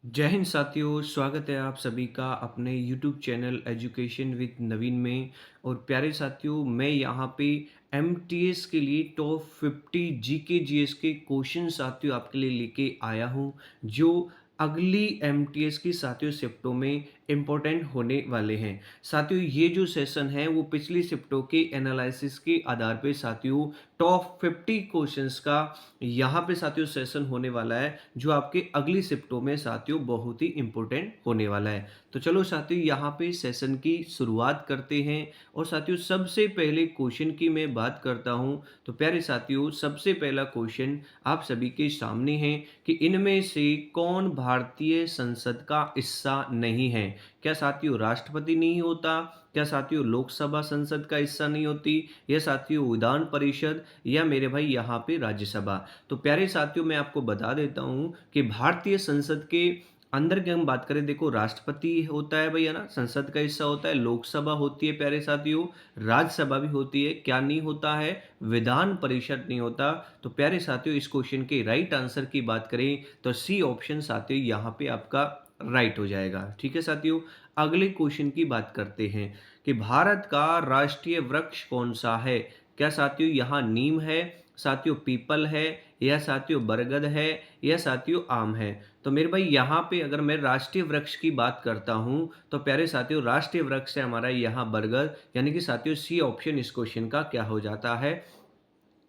जय हिंद साथियों, स्वागत है आप सभी का अपने यूट्यूब चैनल एजुकेशन विद नवीन में। और प्यारे साथियों, मैं यहाँ पे एमटीएस के लिए टॉप 50 जीके जीएस के क्वेश्चन साथियों आपके लिए लेके आया हूँ, जो अगली एमटीएस की साथियों शिफ्टों में इम्पोर्टेंट होने वाले हैं। साथियों, ये जो सेशन है वो पिछली शिफ्टों के एनालिसिस के आधार पे साथियों टॉप 50 क्वेश्चंस का यहाँ पे साथियों सेशन होने वाला है, जो आपके अगली शिफ्टों में साथियों बहुत ही इंपॉर्टेंट होने वाला है। तो चलो साथियों, यहाँ पे सेशन की शुरुआत करते हैं। और साथियों, सबसे पहले क्वेश्चन की मैं बात करता हूँ, तो प्यारे साथियों, सबसे पहला क्वेश्चन आप सभी के सामने है कि इनमें से कौन भारतीय संसद का हिस्सा नहीं है। क्या साथियों राष्ट्रपति नहीं होता, क्या साथियों लोकसभा संसद का हिस्सा नहीं होती, या साथियों विधान परिषद, या मेरे भाई यहाँ पे राज्यसभा। तो प्यारे साथियों, मैं आपको बता देता हूँ कि भारतीय संसद के अंदर की हम बात करें, देखो राष्ट्रपति होता है भैया ना, संसद का हिस्सा होता है, लोकसभा होती है प्यारे साथियों, राज्यसभा भी होती है, क्या नहीं होता है, विधान परिषद नहीं होता। तो प्यारे साथियों, इस क्वेश्चन के राइट आंसर की बात करें तो सी ऑप्शन साथियों यहाँ पे आपका राइट हो जाएगा। ठीक है साथियों, अगले क्वेश्चन की बात करते हैं कि भारत का राष्ट्रीय वृक्ष कौन सा है। क्या साथियों यहाँ नीम है, साथियों पीपल है, या साथियों बरगद है, या साथियों आम है। तो मेरे भाई यहाँ पे अगर मैं राष्ट्रीय वृक्ष की बात करता हूँ, तो प्यारे साथियों राष्ट्रीय वृक्ष है हमारा यहाँ बरगद, यानी कि साथियों सी ऑप्शन इस क्वेश्चन का क्या हो जाता है,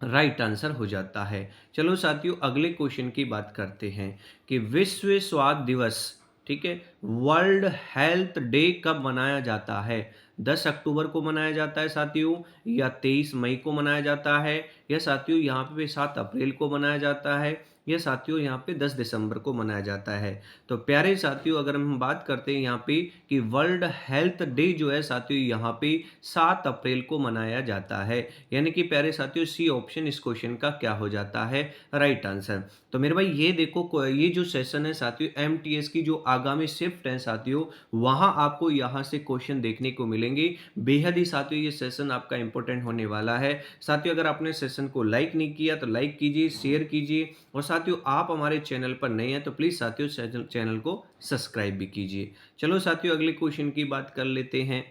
राइट आंसर हो जाता है। चलो साथियों, अगले क्वेश्चन की बात करते हैं कि विश्व स्वास्थ्य दिवस, ठीक है, वर्ल्ड हेल्थ डे कब मनाया जाता है। 10 अक्टूबर को मनाया जाता है साथियों, या 23 मई को मनाया जाता है, या साथियों यहाँ पे 7 अप्रैल को मनाया जाता है, या साथियों यहाँ पे 10 दिसंबर को मनाया जाता है। तो प्यारे साथियों, अगर हम बात करते हैं यहाँ पे कि वर्ल्ड हेल्थ डे जो है साथियों यहाँ पे 7 अप्रैल को मनाया जाता है, यानी कि प्यारे साथियों सी ऑप्शन इस क्वेश्चन का क्या हो जाता है, राइट आंसर। तो मेरे भाई ये देखो, ये जो सेशन है साथियों एमटीएस की जो आगामी शिफ्ट है साथियों, वहां आपको यहां से क्वेश्चन देखने को मिलेंगे। बेहद ही साथियों ये सेशन आपका इंपॉर्टेंट होने वाला है। साथियों, अगर आपने सेशन को लाइक नहीं किया तो लाइक कीजिए, शेयर कीजिए, और साथियों आप हमारे चैनल पर नए हैं तो प्लीज साथियों चैनल को सब्सक्राइब भी कीजिए। चलो साथियों, अगले क्वेश्चन की बात कर लेते हैं।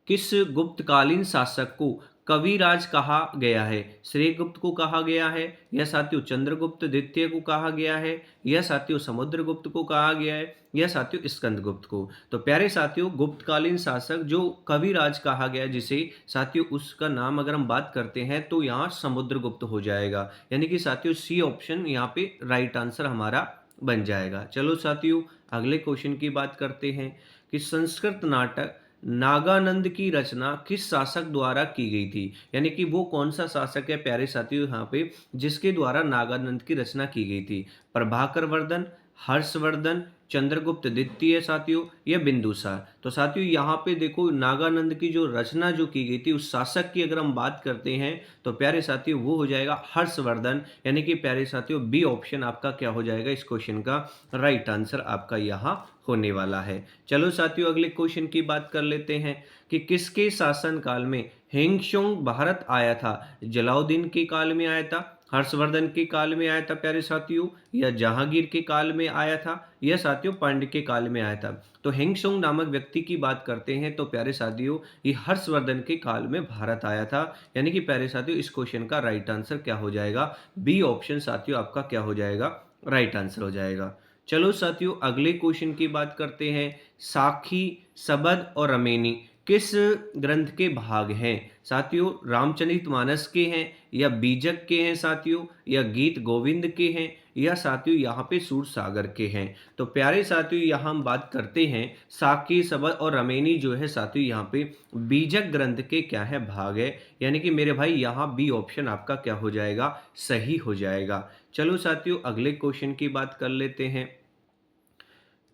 किस गुप्तकालीन शासक को कविराज कहा गया है। श्रीगुप्त को कहा गया है, या साथियों चंद्रगुप्त द्वितीय को कहा गया है, या साथियों समुद्रगुप्त को कहा गया है, या साथियों स्कंदगुप्त को। तो प्यारे साथियों, गुप्तकालीन शासक जो कविराज कहा गया जिसे साथियों, उसका नाम अगर हम बात करते हैं तो यहाँ समुद्रगुप्त हो जाएगा, यानी कि साथियों सी ऑप्शन यहाँ पे राइट आंसर हमारा बन जाएगा। चलो साथियों, अगले क्वेश्चन की बात करते हैं कि संस्कृत नाटक नागानंद की रचना किस शासक द्वारा की गई थी। यानी कि वो कौन सा शासक है प्यारे साथियों यहाँ पे जिसके द्वारा नागानंद की रचना की गई थी। प्रभाकर वर्धन, हर्षवर्धन, चंद्रगुप्त द्वितीय साथियों, या बिंदुसार। तो साथियों यहाँ पे देखो, नागानंद की जो रचना जो की गई थी उस शासक की अगर हम बात करते हैं तो प्यारे साथियों वो हो जाएगा हर्षवर्धन, यानी कि प्यारे साथियों बी ऑप्शन आपका क्या हो जाएगा, इस क्वेश्चन का राइट आंसर आपका यहाँ होने वाला है। चलो साथियों, अगले क्वेश्चन की बात कर लेते हैं कि किसके शासनकाल में हेंगशोंग भारत आया था। जलाउद्दीन के काल में आया था, हर्षवर्धन के काल में आया था प्यारे साथियों, या जहांगीर के काल में आया था, या साथियों पांड्य के काल में आया था। तो हेंगशोंग नामक व्यक्ति की बात करते हैं तो प्यारे साथियों ये हर्षवर्धन के काल में भारत आया था, यानी कि प्यारे साथियों इस क्वेश्चन का राइट आंसर क्या हो जाएगा, बी ऑप्शन साथियों आपका क्या हो जाएगा, राइट आंसर हो जाएगा। चलो साथियों, अगले क्वेश्चन की बात करते हैं। साखी, सबद और रमेनी किस ग्रंथ के भाग हैं। साथियों रामचरितमानस के हैं, या बीजक के हैं साथियों, या गीत गोविंद के हैं, या साथियों यहाँ पे सूर सागर के हैं। तो प्यारे साथियों यहाँ हम बात करते हैं साखी, सबद और रमेनी जो है साथियों यहाँ पे बीजक ग्रंथ के क्या है, भाग है, यानी कि मेरे भाई यहाँ बी ऑप्शन आपका क्या हो जाएगा, सही हो जाएगा। चलो साथियों, अगले क्वेश्चन की बात कर लेते हैं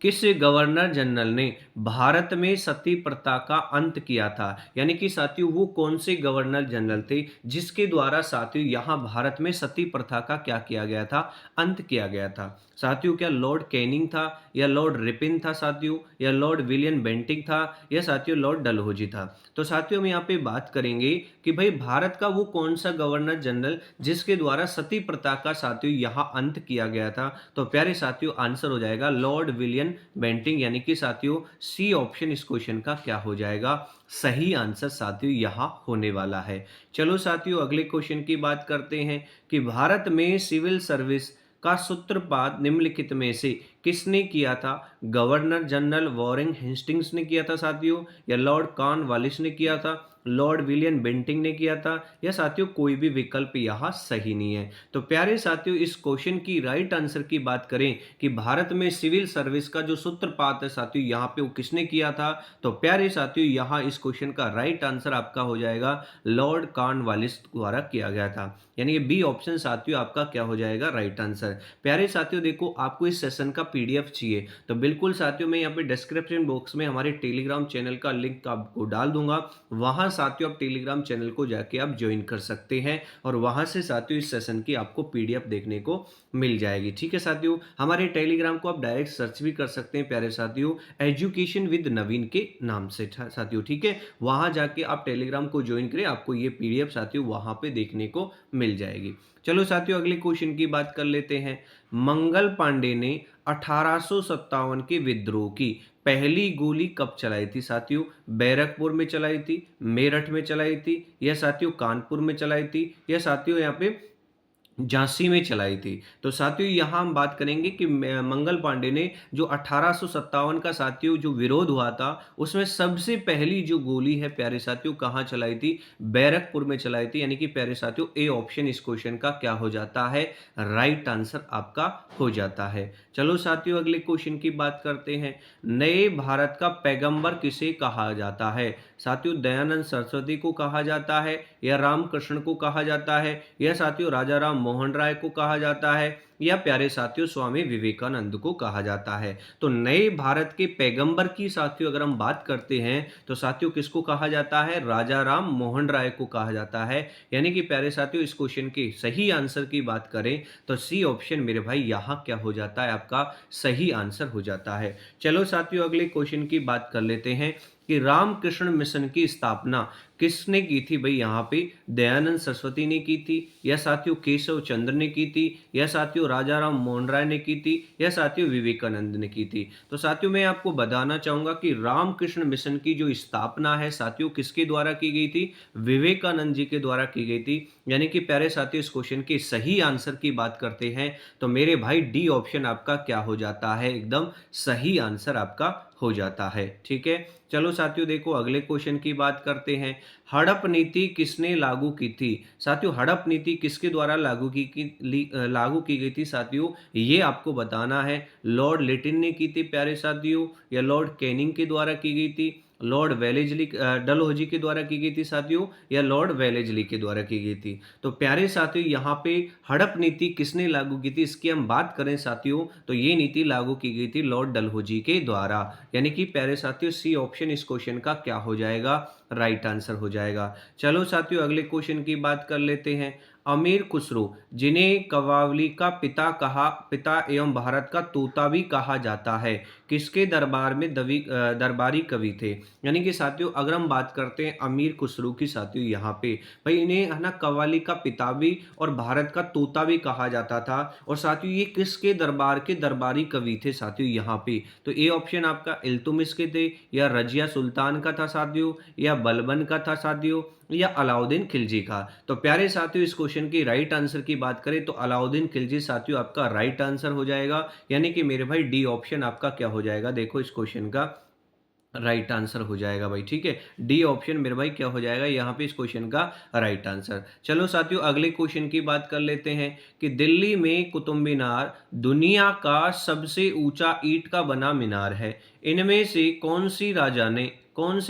किस गवर्नर जनरल ने भारत में सती प्रथा का अंत किया था? यानी कि साथियों वो कौन से गवर्नर जनरल थे जिसके द्वारा साथियों यहाँ भारत में सती प्रथा का क्या किया गया था? अंत किया गया था। साथियों क्या लॉर्ड कैनिंग था या लॉर्ड रिपिन था साथियों या लॉर्ड विलियम बेंटिंक था या साथियों लॉर्ड डलहौजी था? तो साथियों हम यहाँ पे बात करेंगे कि भाई भारत का वो कौन सा गवर्नर जनरल जिसके द्वारा सती प्रथा का साथियों यहाँ अंत किया गया था? तो प्यारे साथियों आंसर हो जाएगा लॉर्ड विलियम बेंटिंक, यानी कि साथियों सी ऑप्शन इस क्वेश्चन का क्या हो जाएगा? सही आंसर साथियों यहाँ होने वाला है। चलो साथियों अगले क्वेश्चन की बात करते हैं कि भारत में सिविल सर्विस का सूत्रपात निम्नलिखित में से किसने किया था? गवर्नर जनरल वॉरेन हेस्टिंग्स ने किया था साथियों या लॉर्ड कॉर्नवालिस ने किया था, लॉर्ड विलियम बेंटिंक ने किया था या साथियों कोई भी विकल्प यहाँ सही नहीं है। तो प्यारे साथियों इस क्वेश्चन की राइट आंसर की बात करें कि भारत में सिविल सर्विस का जो सूत्रपात है साथियों यहाँ पे वो किसने किया था? तो प्यारे साथियों यहाँ इस क्वेश्चन का राइट आंसर आपका हो जाएगा लॉर्ड कॉर्नवालिस द्वारा किया गया था। यानी ये बी ऑप्शन साथियों आपका क्या हो जाएगा? Right answer. प्यारे साथियों देखो आपको इस सेशन का पीडीएफ चाहिए तो बिल्कुल साथियों मैं यहाँ पे डिस्क्रिप्शन बॉक्स में हमारे टेलीग्राम चैनल का लिंक आपको डाल दूंगा। वहां साथियों आप टेलीग्राम चैनल को जाके आप ज्वाइन कर सकते हैं और वहां से साथियों इस सेशन की आपको पीडीएफ देखने को मिल जाएगी। ठीक है साथियों, हमारे टेलीग्राम को आप डायरेक्ट सर्च भी कर सकते हैं प्यारे साथियों, एजुकेशन विद नवीन के नाम से साथियों। ठीक है, वहां जाके आप टेलीग्राम को ज्वाइन करें, आपको ये पीडीएफ साथियों वहां पे देखने को मिल जाएगी। चलो साथियों अगले क्वेश्चन की बात कर लेते हैं। मंगल पांडे ने 1857 के विद्रोह की पहली गोली कब चलाई थी साथियों? बैरकपुर में चलाई थी, मेरठ में चलाई थी या साथियों कानपुर में चलाई थी या साथियों यहाँ पे झांसी में चलाई थी? तो साथियों यहाँ हम बात करेंगे कि मंगल पांडे ने जो 1857 का साथियों जो विरोध हुआ था उसमें सबसे पहली जो गोली है प्यारे साथियों कहाँ चलाई थी? बैरकपुर में चलाई थी। यानी कि प्यारे साथियों ए ऑप्शन इस क्वेश्चन का क्या हो जाता है? राइट आंसर आपका हो जाता है। चलो साथियों अगले क्वेश्चन की बात करते हैं। नए भारत का पैगंबर किसे कहा जाता है? साथियों दयानंद सरस्वती को कहा जाता है या रामकृष्ण को कहा जाता है या साथियों राजा राम मोहन राय को कहा जाता है या प्यारे साथियों स्वामी विवेकानंद को कहा जाता है? तो नए भारत के पैगंबर की साथियों अगर हम बात करते हैं तो साथियों किसको कहा जाता है? राजा राम मोहन राय को कहा जाता है। यानी कि प्यारे साथियों इस क्वेश्चन के सही आंसर की बात करें तो सी ऑप्शन मेरे भाई यहाँ क्या हो जाता है? आपका सही आंसर हो जाता है। चलो साथियों अगले क्वेश्चन की बात कर लेते हैं कि रामकृष्ण मिशन की स्थापना किसने की थी भाई? यहाँ पे दयानंद सरस्वती ने की थी या साथियों केशव चंद्र ने की थी या साथियों राजा राम मोहन राय ने की थी या साथियों विवेकानंद ने की थी? तो साथियों मैं आपको बताना चाहूंगा कि रामकृष्ण मिशन की जो स्थापना है साथियों किसके द्वारा की गई थी? विवेकानंद जी के द्वारा की गई थी। यानी कि प्यारे साथियों इस क्वेश्चन के सही आंसर की बात करते हैं तो मेरे भाई डी ऑप्शन आपका क्या हो जाता है? एकदम सही आंसर आपका हो जाता है। ठीक है, चलो साथियों देखो अगले क्वेश्चन की बात करते हैं। हड़प नीति किसने लागू की थी? साथियों हड़प नीति किसके द्वारा लागू की गई थी साथियों? ये आपको बताना है। लॉर्ड लिटिन ने की थी प्यारे साथियों या लॉर्ड कैनिंग के द्वारा की गई थी, लॉर्ड वेलेजली डलहौजी के द्वारा की गई थी साथियों या लॉर्ड वेलेजली के द्वारा की गई थी? तो प्यारे साथियों यहाँ पे हड़प नीति किसने लागू की थी इसकी हम बात करें साथियों तो ये नीति लागू की गई थी लॉर्ड डलहौजी के द्वारा। यानी कि प्यारे साथियों सी ऑप्शन इस क्वेश्चन का क्या हो जाएगा? राइट आंसर हो जाएगा। चलो साथियों अगले क्वेश्चन की बात कर लेते हैं। अमीर खुसरो जिन्हें कव्वाली का पिता एवं भारत का तोता भी कहा जाता है किसके दरबार में दरबारी कवि थे? यानी कि साथियों अगर हम बात करते हैं अमीर खुसरो की साथियों यहाँ पे भाई इन्हें है ना कव्वाली का पिता भी और भारत का तोता भी कहा जाता था और साथियों ये किसके दरबार के दरबारी कवि थे साथियों यहाँ पे? तो ए ऑप्शन आपका इल्तुमिश के थे या रजिया सुल्तान का था साथियों या बलबन का था साथियों या अलाउद्दीन खिलजी का? तो प्यारे साथियों इस क्वेश्चन की राइट आंसर की बात करें तो अलाउद्दीन खिलजी साथियों आपका राइट आंसर हो जाएगा। यानी कि मेरे भाई डी ऑप्शन आपका क्या हो जाएगा? देखो इस क्वेश्चन का राइट आंसर हो जाएगा भाई। ठीक है, डी ऑप्शन मेरे भाई क्या हो जाएगा यहाँ पे इस क्वेश्चन का राइट आंसर। चलो साथियों अगले क्वेश्चन की बात कर लेते हैं कि दिल्ली में कुतुब मीनार दुनिया का सबसे ऊंचा ईंट का बना मीनार है। इनमें से कौन से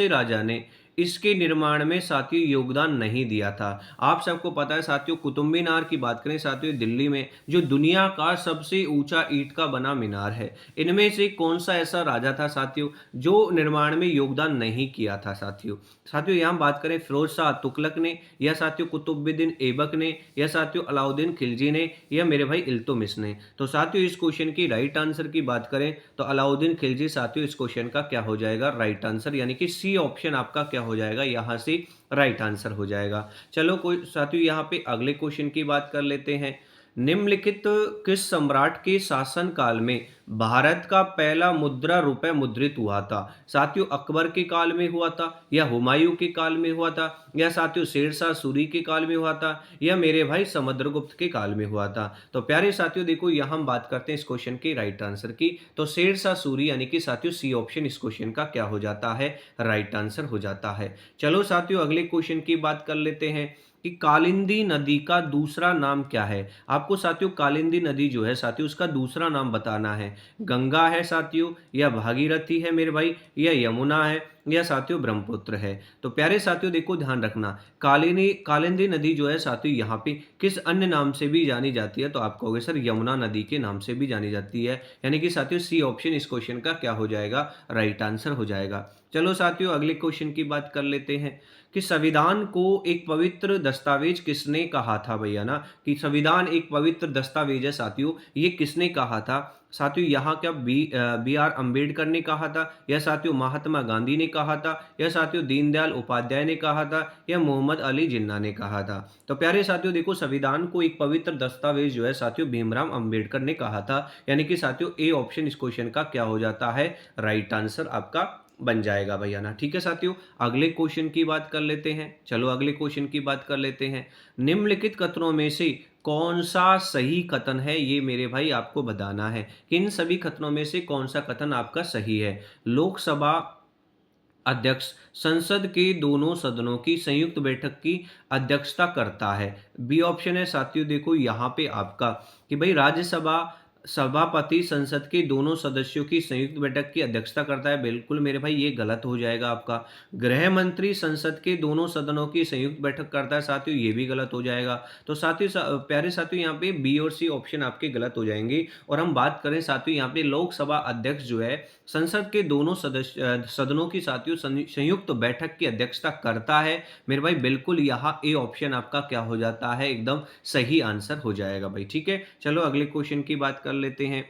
राजा ने इसके निर्माण में साथियों योगदान नहीं दिया था? आप सबको पता है साथियों, कुतुब मीनार की बात करें साथियों, दिल्ली में जो दुनिया का सबसे ऊंचा ईंट का बना मीनार है, इनमें से कौन सा ऐसा राजा था साथियों जो निर्माण में योगदान नहीं किया था साथियों? साथियों यहाँ बात करें फिरोज शाह तुगलक ने, या साथियों कुतुबुद्दीन ऐबक ने, या साथियों अलाउद्दीन खिलजी ने, या मेरे भाई इल्तुतमिश ने? तो साथियों इस क्वेश्चन की राइट आंसर की बात करें तो अलाउद्दीन खिलजी साथियों इस क्वेश्चन का क्या हो जाएगा? राइट आंसर, यानी कि सी ऑप्शन आपका क्या हो जाएगा यहाँ से? राइट आंसर हो जाएगा। चलो कोई साथियों यहाँ पे अगले क्वेश्चन की बात कर लेते हैं। निम्नलिखित किस सम्राट के शासन काल में भारत का पहला मुद्रा रुपए मुद्रित हुआ था? साथियों अकबर के काल में हुआ था, या हुमायूं के काल में हुआ था, या साथियों शेरशाह सूरी के काल में हुआ था, या मेरे भाई समुद्रगुप्त के काल में हुआ था? तो प्यारे साथियों देखो यहाँ हम बात करते हैं इस क्वेश्चन के राइट आंसर की, तो शेरशाह सूरी यानी कि साथियों सी ऑप्शन इस क्वेश्चन का क्या हो जाता है? राइट आंसर हो जाता है। चलो साथियों अगले क्वेश्चन की बात कर लेते हैं कि कालिंदी नदी का दूसरा नाम क्या है? आपको साथियों कालिंदी नदी जो है साथियों उसका दूसरा नाम बताना है। गंगा है साथियों, या भागीरथी है मेरे भाई, या यमुना है, या साथियों ब्रह्मपुत्र है? तो प्यारे साथियों देखो ध्यान रखना, कालिंदी नदी जो है साथियों यहाँ पे किस अन्य नाम से भी जानी जाती है? तो आप कहोगे सर यमुना नदी के नाम से भी जानी जाती है, यानी कि साथियों सी ऑप्शन इस क्वेश्चन का क्या हो जाएगा? राइट आंसर हो जाएगा। चलो साथियों अगले क्वेश्चन की बात कर लेते हैं कि संविधान को एक पवित्र दस्तावेज किसने कहा था भैया ना? कि संविधान एक पवित्र दस्तावेज है साथियों, ये किसने कहा था? साथियों यहाँ क्या बी आर अम्बेडकर ने कहा था, या साथियों महात्मा गांधी ने कहा था, या साथियों दीनदयाल उपाध्याय ने कहा था, या मोहम्मद अली जिन्ना ने कहा था? तो प्यारे साथियों देखो संविधान को एक पवित्र दस्तावेज जो है साथियों भीमराव अम्बेडकर ने कहा था, यानी कि साथियों ए ऑप्शन इस क्वेश्चन का क्या हो जाता है? राइट आंसर आपका बन जाएगा भैया ना। ठीक है साथियों अगले क्वेश्चन की बात कर लेते हैं। चलो अगले क्वेश्चन की बात कर लेते हैं। निम्नलिखित कथनों में से कौन सा सही कथन है, ये मेरे भाई आपको बताना है। इन सभी कथनों में से कौन सा कथन आपका सही है? लोकसभा अध्यक्ष संसद के दोनों सदनों की संयुक्त बैठक की अध्यक्षता करता है। बी ऑप्शन है साथियों देखो यहाँ पे आपका कि भाई राज्यसभा सभापति संसद के दोनों सदस्यों की संयुक्त बैठक की अध्यक्षता करता है। बिल्कुल मेरे भाई ये गलत हो जाएगा आपका। गृह मंत्री संसद के दोनों सदनों की संयुक्त बैठक करता है साथियों, ये भी गलत हो जाएगा। तो साथियों प्यारे साथियों यहाँ पे बी और सी ऑप्शन आपके गलत हो जाएंगे। और हम बात करें साथियों यहाँ पे लोकसभा अध्यक्ष जो है संसद के दोनों सदनों की साथियों संयुक्त बैठक की अध्यक्षता करता है। मेरे भाई बिल्कुल यहाँ ए ऑप्शन आपका क्या हो जाता है? एकदम सही आंसर हो जाएगा भाई। ठीक है चलो अगले क्वेश्चन की बात कर लेते हैं।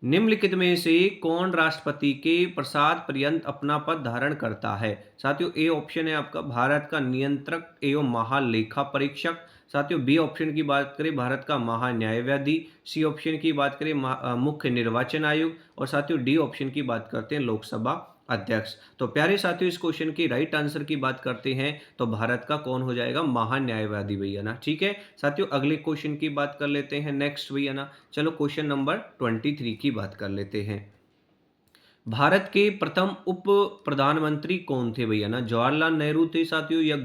निम्नलिखित में से कौन राष्ट्रपति के प्रसाद पर्यंत अपना पद धारण करता है? साथियों ए ऑप्शन है आपका भारत का नियंत्रक एवं महालेखा परीक्षक। साथियों बी ऑप्शन की बात करें भारत का महान्यायवादी। सी ऑप्शन की बात करें मुख्य निर्वाचन आयोग। और साथियों डी ऑप्शन की बात करते हैं लोकसभा अध्यक्ष। तो प्यारे साथियों इस क्वेश्चन की राइट आंसर की बात करते हैं तो भारत का कौन हो जाएगा? महान्यायवादी भैया ना। ठीक है साथियों अगले क्वेश्चन की बात कर लेते हैं नेक्स्ट भैया ना। चलो क्वेश्चन नंबर 23 की बात कर लेते हैं। भारत के प्रथम उप प्रधानमंत्री कौन थे भैया ना? जवाहरलाल नेहरू थे साथियों, या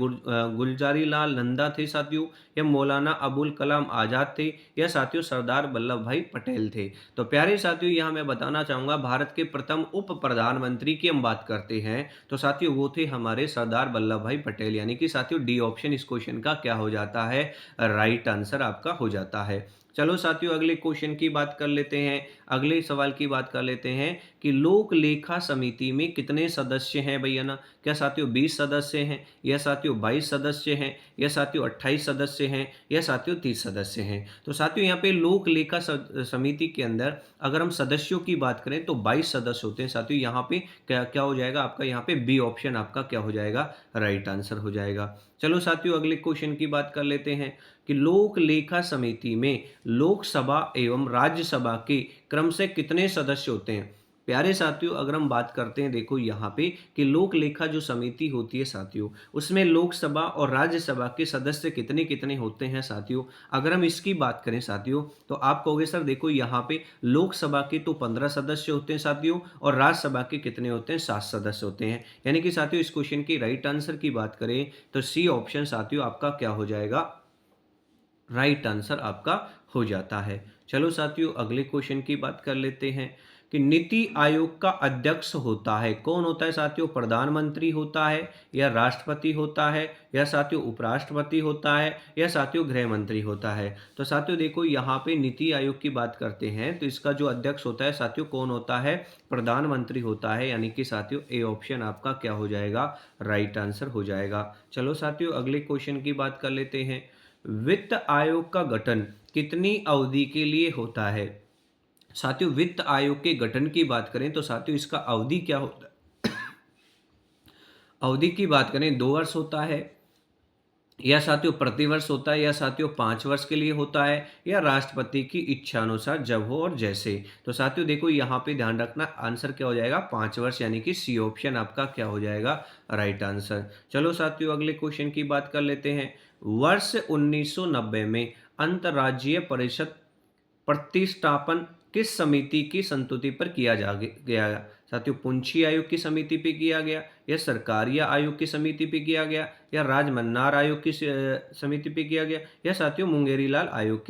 गुलजारी लाल नंदा थे साथियों, या मौलाना अबुल कलाम आजाद थे, या साथियों सरदार वल्लभ भाई पटेल थे? तो प्यारे साथियों यहाँ मैं बताना चाहूंगा भारत के प्रथम उप प्रधानमंत्री की हम बात करते हैं तो साथियों वो थे हमारे सरदार वल्लभ भाई पटेल, यानी कि साथियों डी ऑप्शन इस क्वेश्चन का क्या हो जाता है? राइट आंसर आपका हो जाता है। चलो साथियों अगले क्वेश्चन की बात कर लेते हैं। अगले सवाल की बात कर लेते हैं कि लोक लेखा समिति में कितने सदस्य हैं भैया ना? क्या साथियों 20 सदस्य हैं, या साथियों 22 सदस्य हैं, या साथियों 28 सदस्य हैं, या साथियों 30 सदस्य हैं? तो साथियों यहाँ पे लोक लेखा समिति के अंदर अगर हम सदस्यों की बात करें तो 22 सदस्य होते हैं साथियों। यहाँ पे क्या क्या हो जाएगा आपका? यहाँ पे बी ऑप्शन आपका क्या हो जाएगा? राइट आंसर हो जाएगा। चलो साथियों अगले क्वेश्चन की बात कर लेते हैं कि लोक लेखा समिति में लोकसभा एवं राज्यसभा के क्रम से कितने सदस्य होते हैं? प्यारे साथियों अगर हम बात करते हैं देखो यहाँ पे कि लोक लेखा जो समिति होती है साथियों उसमें लोकसभा और राज्यसभा के सदस्य कितने कितने होते हैं साथियों? अगर हम इसकी बात करें साथियों तो आप कहोगे सर देखो यहाँ पे लोकसभा के तो 15 सदस्य होते हैं साथियों, और राज्यसभा के कितने होते हैं? 7 सदस्य होते हैं। यानी कि साथियों इस क्वेश्चन की राइट आंसर की बात करें तो सी ऑप्शन साथियों आपका क्या हो जाएगा? राइट आंसर आपका हो जाता है। चलो साथियों अगले क्वेश्चन की बात कर लेते हैं कि नीति आयोग का अध्यक्ष होता है, कौन होता है साथियों? प्रधानमंत्री होता है, या राष्ट्रपति होता है, या साथियों उपराष्ट्रपति होता है, या साथियों गृह मंत्री होता है। तो साथियों देखो यहाँ पे नीति आयोग की बात करते हैं तो इसका जो अध्यक्ष होता है साथियों कौन होता है? प्रधानमंत्री होता है, यानी कि साथियों ए ऑप्शन आपका क्या हो जाएगा? राइट आंसर हो जाएगा। चलो साथियों अगले क्वेश्चन की बात कर लेते हैं। वित्त आयोग का गठन कितनी अवधि के लिए होता है? साथियों वित्त आयोग के गठन की बात करें तो साथियों इसका अवधि क्या होता है? अवधि की बात करें 2 वर्ष होता है, या साथियों प्रतिवर्ष होता है, या साथियों 5 वर्ष के लिए होता है, या राष्ट्रपति की इच्छा अनुसार जब हो और जैसे। तो साथियों देखो यहाँ पे ध्यान रखना आंसर क्या हो जाएगा? 5 वर्ष, यानी कि सी ऑप्शन आपका क्या हो जाएगा? Right answer. चलो साथियों अगले क्वेश्चन की बात कर लेते हैं। वर्ष 1990 में अंतर्राज्यीय परिषद प्रतिष्ठापन किस समिति की संस्तुति पर किया गया? साथियों पुंछी आयोग की समिति पे किया गया, या सरकारिया आयोग की समिति पे किया गया, या राजमन्नार आयोग की समिति पे किया गया, या साथियों मुंगेरीलाल आयोग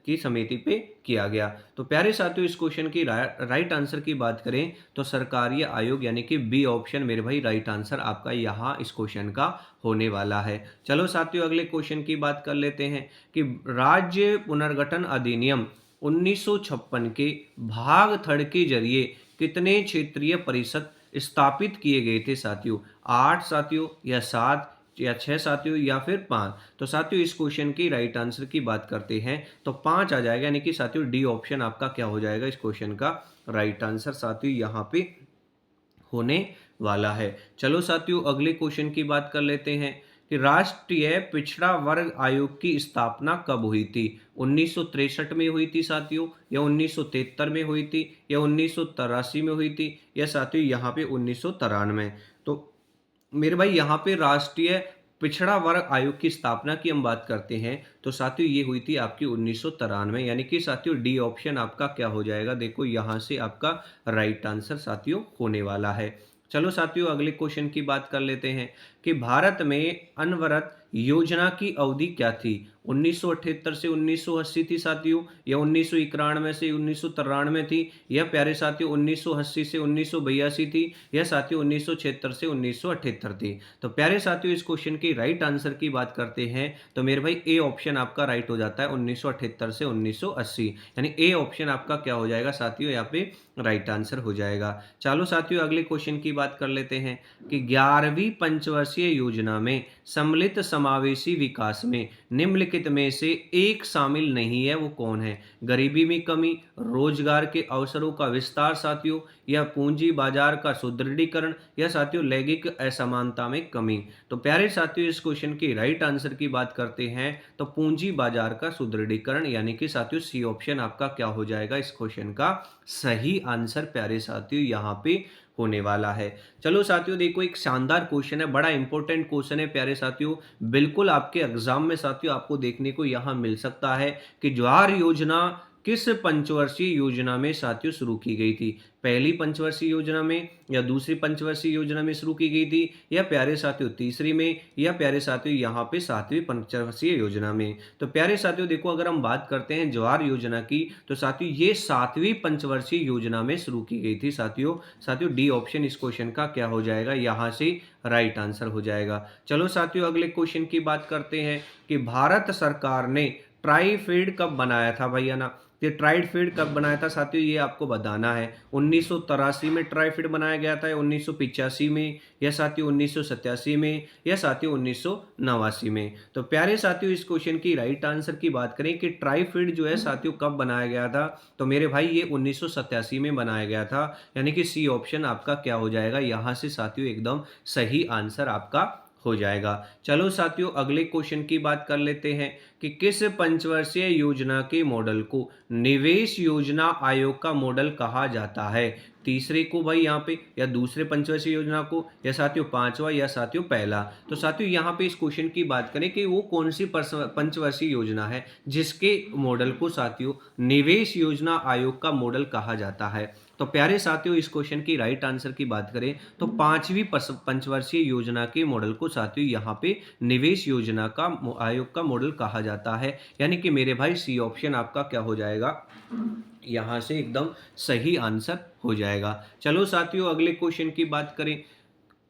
की समिति पे किया गया। तो प्यारे साथियों इस क्वेश्चन की राइट आंसर की बात करें तो सरकारिया आयोग यानी कि बी ऑप्शन मेरे भाई राइट आंसर आपका यहाँ इस क्वेश्चन का होने वाला है। चलो साथियों अगले क्वेश्चन की बात कर लेते हैं कि राज्य पुनर्गठन अधिनियम 1956 के भाग थर्ड के जरिए कितने क्षेत्रीय परिषद स्थापित किए गए थे साथियों? 8 साथियों, या 7, या 6 साथियों, या फिर 5? तो साथियों इस क्वेश्चन की राइट आंसर की बात करते हैं तो 5 आ जाएगा, यानी कि साथियों डी ऑप्शन आपका क्या हो जाएगा इस क्वेश्चन का राइट आंसर साथियों यहाँ पे होने वाला है। चलो साथियों अगले क्वेश्चन की बात कर लेते हैं कि राष्ट्रीय पिछड़ा वर्ग आयोग की स्थापना कब हुई थी? 1963 में हुई थी साथियों, या 1973 में हुई थी, या 1983 में हुई थी, या साथियों यहाँ पे 1993? तो मेरे भाई यहाँ पे राष्ट्रीय पिछड़ा वर्ग आयोग की स्थापना की हम बात करते हैं तो साथियों ये हुई थी आपकी 1993, यानी कि साथियों डी ऑप्शन आपका क्या हो जाएगा? देखो यहाँ से आपका राइट आंसर साथियों होने वाला है। चलो साथियों अगले क्वेश्चन की बात कर लेते हैं कि भारत में अनवरत योजना की अवधि क्या थी? 1978 से 1980 थी साथियों, या 1991 से 1993 थी, या प्यारे साथियों 1980 से 1982 थी, या साथियों 1976 से 1978 थी? तो प्यारे साथियों इस क्वेश्चन की राइट आंसर की बात करते हैं तो मेरे भाई ए ऑप्शन आपका राइट हो जाता है 1978 से 1980, यानी ए ऑप्शन आपका क्या हो जाएगा साथियों यहाँ पे राइट आंसर हो जाएगा। चलो साथियों अगले क्वेश्चन की बात कर लेते हैं कि 11वीं पंचवर्षीय योजना में सम्मिलित समावेशी विकास में निम्नलिखित में से एक शामिल नहीं है, वो कौन है? गरीबी में कमी, रोजगार के अवसरों का विस्तार साथियों, या पूंजी बाजार का सुदृढ़ीकरण, या साथियों लैंगिक असमानता में कमी? तो प्यारे साथियों इस क्वेश्चन की राइट आंसर की बात करते हैं तो पूंजी बाजार का सुदृढ़ीकरण, यानी कि साथियों सी ऑप्शन आपका क्या हो जाएगा इस क्वेश्चन का सही आंसर प्यारे साथियों यहाँ पे होने वाला है। चलो साथियों देखो एक शानदार क्वेश्चन है, बड़ा इंपॉर्टेंट क्वेश्चन है प्यारे साथियों, बिल्कुल आपके एग्जाम में साथियों आपको देखने को यहाँ मिल सकता है कि ज्वार योजना किस पंचवर्षीय योजना में साथियों शुरू की गई थी? पहली पंचवर्षीय योजना में, या दूसरी पंचवर्षीय योजना में शुरू की गई थी, या प्यारे साथियों तीसरी में, या प्यारे साथियों यहाँ पे 7वीं पंचवर्षीय योजना में? तो प्यारे साथियों देखो अगर हम बात करते हैं ज्वार योजना की तो साथियों ये 7वीं पंचवर्षीय योजना में शुरू की गई थी साथियों। साथियों डी ऑप्शन इस क्वेश्चन का क्या हो जाएगा? यहाँ से राइट आंसर हो जाएगा। चलो साथियों अगले क्वेश्चन की बात करते हैं कि भारत सरकार ने ट्राईफेड कब बनाया था भैया ना? ये ट्राईफेड कब बनाया था साथियों ये आपको बताना है। 1983 में ट्राईफेड बनाया गया था, 1985 में, या साथियों 1987 में, या साथियों 1989 में? तो प्यारे साथियों इस क्वेश्चन की राइट आंसर की बात करें कि ट्राईफेड जो है साथियों कब बनाया गया था तो मेरे भाई ये 1987 में बनाया गया था, यानी कि सी ऑप्शन आपका क्या हो जाएगा यहाँ से साथियों एकदम सही आंसर आपका हो जाएगा। चलो साथियों अगले क्वेश्चन की बात कर लेते हैं कि किस पंचवर्षीय योजना के मॉडल को निवेश योजना आयोग का मॉडल कहा जाता है? तीसरे को भाई यहाँ पे, या दूसरे पंचवर्षीय योजना को, या साथियों पांचवा, या साथियों पहला? तो साथियों यहाँ पे इस क्वेश्चन की बात करें कि वो कौन सी पंचवर्षीय योजना है जिसके मॉडल को साथियों निवेश योजना आयोग का मॉडल कहा जाता है? तो प्यारे साथियों इस क्वेश्चन की राइट आंसर की बात करें तो 5वीं पंचवर्षीय योजना के मॉडल को साथियों यहाँ पे निवेश योजना का आयोग का मॉडल कहा जाता जाता है, यानी कि मेरे भाई सी ऑप्शन आपका क्या हो जाएगा, यहाँ से एकदम सही आंसर हो जाएगा। चलो साथियों अगले क्वेश्चन की बात करें।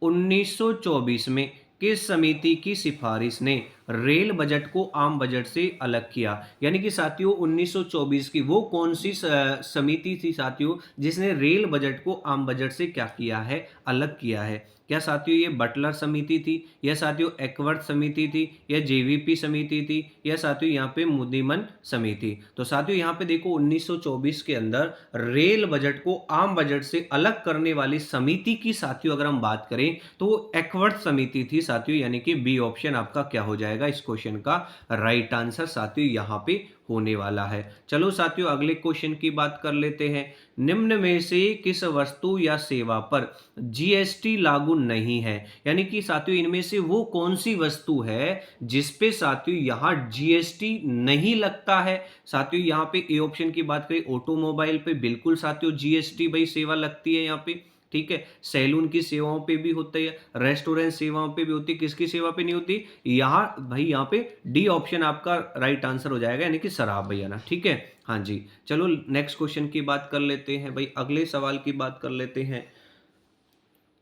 1924 में किस समिति की सिफारिश ने रेल बजट को आम बजट से अलग किया? यानी कि साथियों 1924 की वो कौन सी समिति थी साथियों जिसने रेल बजट को आम बजट से क्या किया है, अलग किया है? क्या साथियों ये बटलर समिति थी, या साथियों एकवर्थ समिति थी, या जेवीपी समिति थी, या साथियों यहाँ पे मुदिमन समिति? तो साथियों यहाँ पे देखो 1924 के अंदर रेल बजट को आम बजट से अलग करने वाली समिति की साथियों अगर हम बात करें तो वो एकवर्थ समिति थी साथियों, यानी कि बी ऑप्शन आपका क्या हो जाएगा इस क्वेश्चन का राइट आंसर साथियों यहाँ पे होने वाला है। चलो साथियों अगले क्वेश्चन की बात कर लेते हैं। निम्न में से किस वस्तु या सेवा पर जीएसटी लागू नहीं है? यानी कि साथियों इनमें से वो कौन सी वस्तु है जिस पे साथियों यहाँ जीएसटी नहीं लगता है? साथियों यहाँ पे ए ऑप्शन की बात करें ऑटोमोबाइल पे बिल्कुल साथियों जीएसटी भाई सेवा लगती है यहाँ पे, ठीक है। सैलून की सेवाओं पे भी होती है, रेस्टोरेंट सेवाओं पे भी होती है, किसकी सेवा पे नहीं होती? यहाँ भाई यहाँ पे डी ऑप्शन आपका राइट आंसर हो जाएगा, यानी कि शराब भैया ना, ठीक है। हाँ जी, चलो नेक्स्ट क्वेश्चन की बात कर लेते हैं भाई, अगले सवाल की बात कर लेते हैं।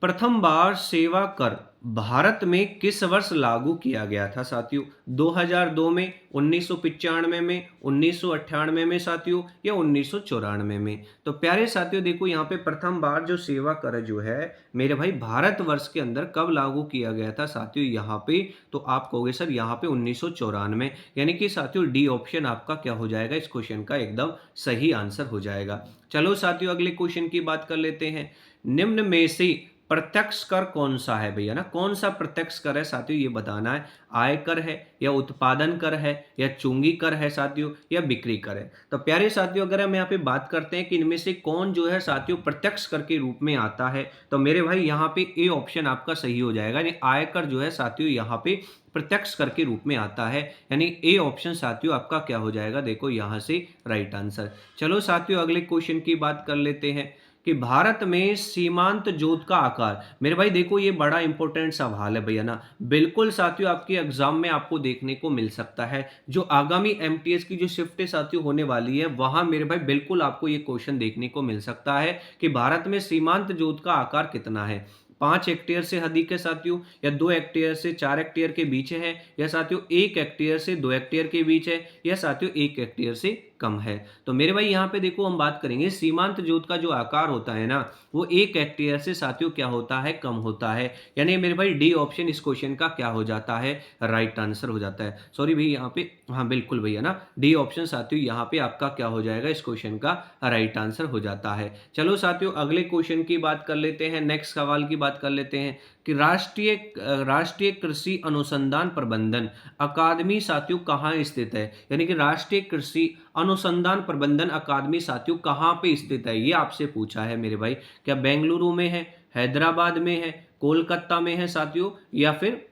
प्रथम बार सेवा कर भारत में किस वर्ष लागू किया गया था साथियों? 2002 में, 1995 में, 1998 में साथियों, या 1994 में? तो प्यारे साथियों देखो यहाँ पे प्रथम बार जो सेवा कर जो है मेरे भाई भारतवर्ष के अंदर कब लागू किया गया था साथियों यहाँ पे? तो आप कहोगे सर यहाँ पे 1994, यानी कि साथियों डी ऑप्शन आपका क्या हो जाएगा इस क्वेश्चन का एकदम सही आंसर हो जाएगा। चलो साथियों अगले क्वेश्चन की बात कर लेते हैं। निम्न में से प्रत्यक्ष कर कौन सा है भैया ना, कौन सा प्रत्यक्ष कर है साथियों ये बताना है। आयकर है, या उत्पादन कर है, या चुंगी कर है साथियों, या बिक्री कर है? तो प्यारे साथियों अगर हम यहाँ पे बात करते हैं कि इनमें से कौन जो है साथियों प्रत्यक्ष कर के रूप में आता है, तो मेरे भाई यहाँ पे ए ऑप्शन आपका सही हो जाएगा, यानी आयकर जो है साथियों यहाँ पे प्रत्यक्ष कर के रूप में आता है, यानी ए ऑप्शन साथियों आपका क्या हो जाएगा, देखो यहाँ से राइट आंसर। चलो साथियों अगले क्वेश्चन की बात कर लेते हैं कि भारत में सीमांत जोत का आकार, मेरे भाई देखो ये बड़ा इंपॉर्टेंट सवाल है भैया ना, बिल्कुल साथियों आपके एग्जाम में आपको देखने को मिल सकता है। जो आगामी एमटीएस की जो शिफ्ट साथियों होने वाली है वहां मेरे भाई बिल्कुल आपको ये क्वेश्चन देखने को मिल सकता है कि भारत में सीमांत जोत का आकार कितना है। 5 हेक्टेयर से अधिक है साथियों, या 2 हेक्टेयर से 4 हेक्टेयर के बीच है, या साथियों 1 हेक्टेयर से 2 हेक्टेयर के बीच है, या साथियों 1 हेक्टेयर से कम है? तो मेरे भाई यहाँ पे देखो हम बात करेंगे सीमांत जोत का जो आकार होता है ना वो 1 हेक्टेयर से साथियों क्या होता है, कम होता है, यानी मेरे भाई डी ऑप्शन इस क्वेश्चन का क्या हो जाता है, राइट आंसर हो जाता है। सॉरी भाई यहाँ पे, हाँ बिल्कुल भैया ना डी ऑप्शन साथियों यहाँ पे आपका क्या हो जाएगा इस क्वेश्चन का राइट आंसर हो जाता है। चलो साथियों अगले क्वेश्चन की बात कर लेते हैं, नेक्स्ट सवाल की बात कर लेते हैं कि राष्ट्रीय कृषि अनुसंधान प्रबंधन अकादमी साथियों कहाँ स्थित है? यानी कि राष्ट्रीय कृषि अनुसंधान प्रबंधन अकादमी साथियों कहाँ पे स्थित है ये आपसे पूछा है मेरे भाई। क्या बेंगलुरु में है, हैदराबाद में है, कोलकाता में है साथियों, या फिर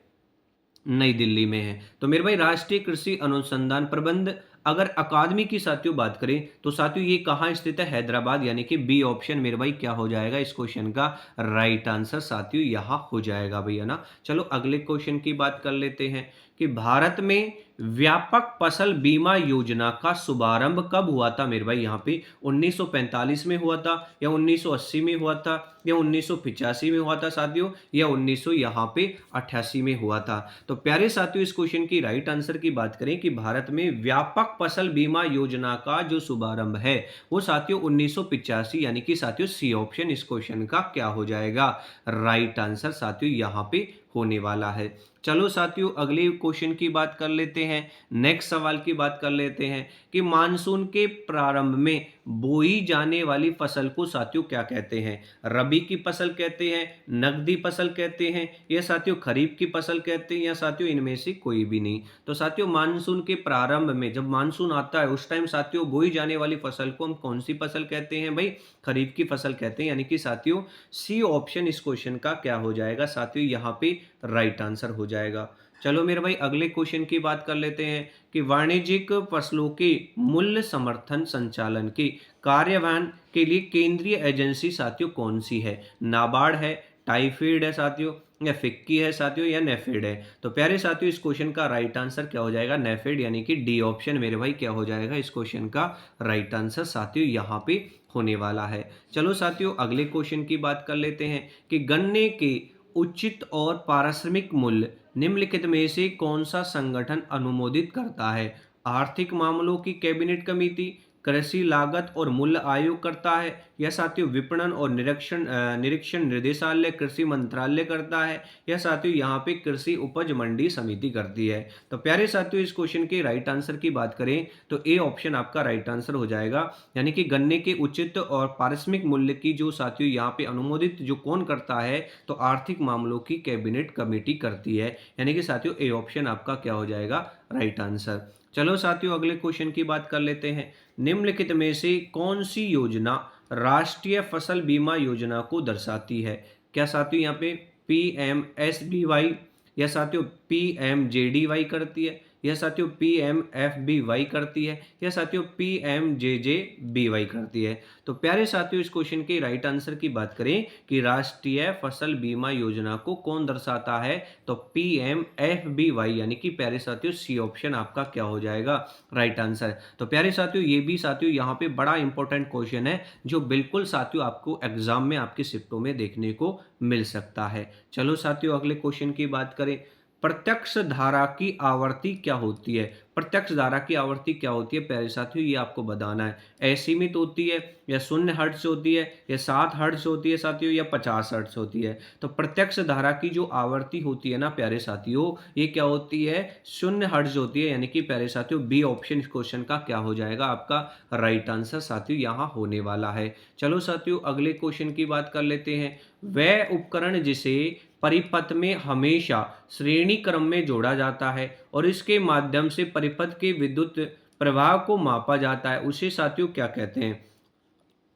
नई दिल्ली में है? तो मेरे भाई राष्ट्रीय कृषि अनुसंधान प्रबंध अगर अकादमी की साथियों बात करें तो साथियों ये कहाँ स्थित है, हैदराबाद, यानी कि बी ऑप्शन मेरे भाई क्या हो जाएगा इस क्वेश्चन का राइट आंसर साथियों यहाँ हो जाएगा भैया ना। चलो अगले क्वेश्चन की बात कर लेते हैं कि भारत में व्यापक फसल बीमा योजना का शुभारंभ कब हुआ था मेरे भाई? यहाँ पे 1945 में हुआ था, या 1980 में हुआ था, या 1985 में हुआ था साथियों, या 1900 यहाँ पे 88 में हुआ था? तो प्यारे साथियों इस क्वेश्चन की राइट आंसर की बात करें कि भारत में व्यापक फसल बीमा योजना का जो शुभारंभ है वो साथियों 1985, यानी कि साथियों सी ऑप्शन इस क्वेश्चन का क्या हो जाएगा, राइट आंसर साथियों यहाँ पे होने वाला है। चलो साथियों अगले क्वेश्चन की बात कर लेते हैं, नेक्स्ट सवाल की बात कर लेते हैं कि मानसून के प्रारंभ में बोई जाने वाली फसल को साथियों क्या कहते हैं? रबी की फसल कहते हैं, नकदी फसल कहते हैं, या साथियों खरीफ की फसल कहते हैं, या साथियों इनमें से कोई भी नहीं? तो साथियों मानसून के प्रारंभ में जब मानसून आता है उस टाइम साथियों बोई जाने वाली फसल को हम कौन सी फसल कहते हैं भाई? खरीफ की फसल कहते हैं, यानी कि साथियों सी ऑप्शन इस क्वेश्चन का क्या हो जाएगा साथियों यहाँ पे राइट आंसर हो जाएगा। चलो मेरे भाई अगले क्वेश्चन की बात कर लेते हैं कि वाणिज्यिक फसलों के मूल्य समर्थन संचालन के कार्यान्वयन के लिए केंद्रीय एजेंसी साथियों कौन सी है? नाबार्ड है, टाइफेड है साथियों, या फिक्की है साथियों या नेफेड है। तो प्यारे साथियों इस क्वेश्चन का राइट आंसर क्या हो जाएगा? नेफेड यानी कि डी ऑप्शन मेरे भाई क्या हो जाएगा इस क्वेश्चन का राइट आंसर साथियों यहाँ पे होने वाला है। चलो साथियों अगले क्वेश्चन की बात कर लेते हैं कि गन्ने के उचित और पारिश्रमिक मूल्य निम्नलिखित में से कौन सा संगठन अनुमोदित करता है? आर्थिक मामलों की कैबिनेट कमेटी, कृषि लागत और मूल्य आयोग करता है, या साथियों विपणन और निरीक्षण निर्देशालय कृषि मंत्रालय करता है, या साथियों यहाँ पे कृषि उपज मंडी समिति करती है। तो प्यारे साथियों इस क्वेश्चन के राइट आंसर की बात करें तो ए ऑप्शन आपका राइट आंसर हो जाएगा, यानी कि गन्ने के उचित और पारिश्रमिक मूल्य की जो साथियों यहाँ पे अनुमोदित जो कौन करता है, तो आर्थिक मामलों की कैबिनेट कमेटी करती है, यानी कि साथियों ए ऑप्शन आपका क्या हो जाएगा राइट आंसर। चलो साथियों अगले क्वेश्चन की बात कर लेते हैं। निम्नलिखित में से कौन सी योजना राष्ट्रीय फसल बीमा योजना को दर्शाती है? क्या साथियों यहाँ पे पीएमएसबीवाई, या साथियों पीएमजेडीवाई करती है, या साथियों पीएमएफबीवाई करती है, या साथियों पीएमजेजेबीवाई करती है? तो प्यारे साथियों इस क्वेश्चन के राइट आंसर की बात करें कि राष्ट्रीय फसल बीमा योजना को कौन दर्शाता है, तो पीएमएफबीवाई, यानी कि प्यारे साथियों सी ऑप्शन आपका क्या हो जाएगा राइट आंसर। तो प्यारे साथियों ये भी साथियों यहाँ पे बड़ा इंपॉर्टेंट क्वेश्चन है जो बिल्कुल साथियों आपको एग्जाम में आपके शिफ्टों में देखने को मिल सकता है। चलो साथियों अगले क्वेश्चन की बात करें। प्रत्यक्ष धारा की आवर्ती क्या होती है? प्रत्यक्ष धारा की आवर्ती क्या होती है प्यारे साथियों ये आपको बताना है। असीमित होती है, या 0 हर्ट्ज होती है, या 7 हर्ट्ज होती है साथियों, या 50 हर्ट्ज होती है? तो प्रत्यक्ष धारा की जो आवर्ती होती है ना प्यारे साथियों ये क्या होती है? 0 हर्ट्ज होती है, यानी कि प्यारे साथियों बी ऑप्शन इस क्वेश्चन का क्या हो जाएगा आपका राइट आंसर साथियों यहाँ होने वाला है। चलो साथियों अगले क्वेश्चन की बात कर लेते हैं। वह उपकरण जिसे परिपथ में हमेशा श्रेणी क्रम में जोड़ा जाता है और इसके माध्यम से परिपथ के विद्युत प्रवाह को मापा जाता है उसे साथियों क्या कहते हैं?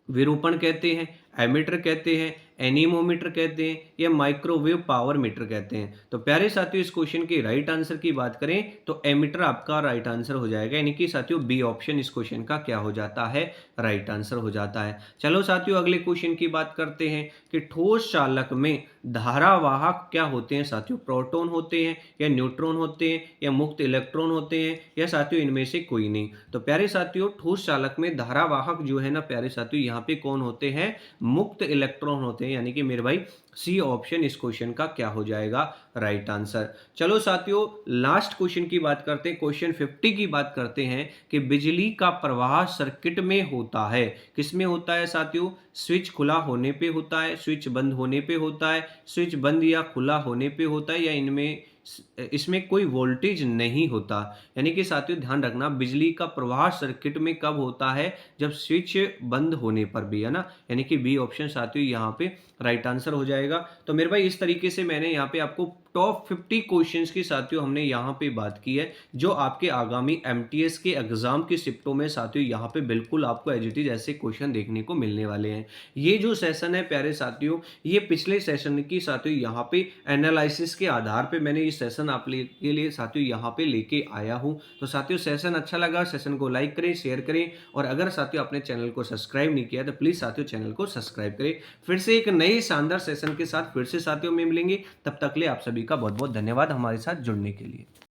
विरूपण कहते हैं, एमीटर कहते हैं, एनीमोमीटर कहते हैं, या माइक्रोवेव पावर मीटर कहते हैं? तो प्यारे साथियों इस क्वेश्चन के राइट आंसर की बात करें तो एमीटर आपका राइट आंसर हो जाएगा, यानी कि साथियों बी ऑप्शन इस क्वेश्चन का क्या हो जाता है राइट आंसर हो जाता है। चलो साथियों अगले क्वेश्चन की बात करते हैं कि ठोस चालक में धारावाहक क्या होते हैं साथियों? प्रोटॉन होते हैं, या न्यूट्रॉन होते हैं, या मुक्त इलेक्ट्रॉन होते हैं, या साथियों इनमें से कोई नहीं? तो प्यारे साथियों ठोस चालक में धारावाहक जो है ना प्यारे साथियों यहाँ पे कौन होते हैं? मुक्त इलेक्ट्रॉन होते हैं, यानी कि मेरे भाई सी ऑप्शन इस क्वेश्चन का क्या हो जाएगा राइट आंसर। चलो साथियों लास्ट क्वेश्चन की बात करते हैं, क्वेश्चन 50 की बात करते हैं कि बिजली का प्रवाह सर्किट में होता है, किस में होता है साथियों? स्विच खुला होने पे होता है, स्विच बंद होने पे होता है, स्विच बंद या खुला होने पे होता है, या इनमें इसमें कोई वोल्टेज नहीं होता? यानी कि साथियों ध्यान रखना बिजली का प्रवाह सर्किट में कब होता है? जब स्विच बंद होने पर भी, है ना, यानी कि बी ऑप्शन साथियों यहाँ पे राइट आंसर हो जाएगा। तो मेरे भाई इस तरीके से मैंने यहाँ पे आपको टॉप 50 क्वेश्चंस की साथियों हमने यहाँ पे बात की है जो आपके आगामी एमटीएस के एग्जाम की शिफ्टों में साथियों यहाँ पे बिल्कुल आपको एज इट इज ऐसे क्वेश्चन देखने को मिलने वाले हैं। ये जो सेशन है प्यारे साथियों ये पिछले सेशन की साथियों यहाँ पे एनालिसिस के आधार पे मैंने ये सेशन आप के लिए साथियों यहाँ पे लेके आया हूँ। तो साथियों सेशन अच्छा लगा, सेशन को लाइक करें, शेयर करें, और अगर साथियों आपने चैनल को सब्सक्राइब नहीं किया तो प्लीज साथियों चैनल को सब्सक्राइब करें। फिर से एक नए शानदार सेशन के साथ फिर से साथियों में मिलेंगे, तब तक के लिए आप सभी का बहुत बहुत धन्यवाद हमारे साथ जुड़ने के लिए।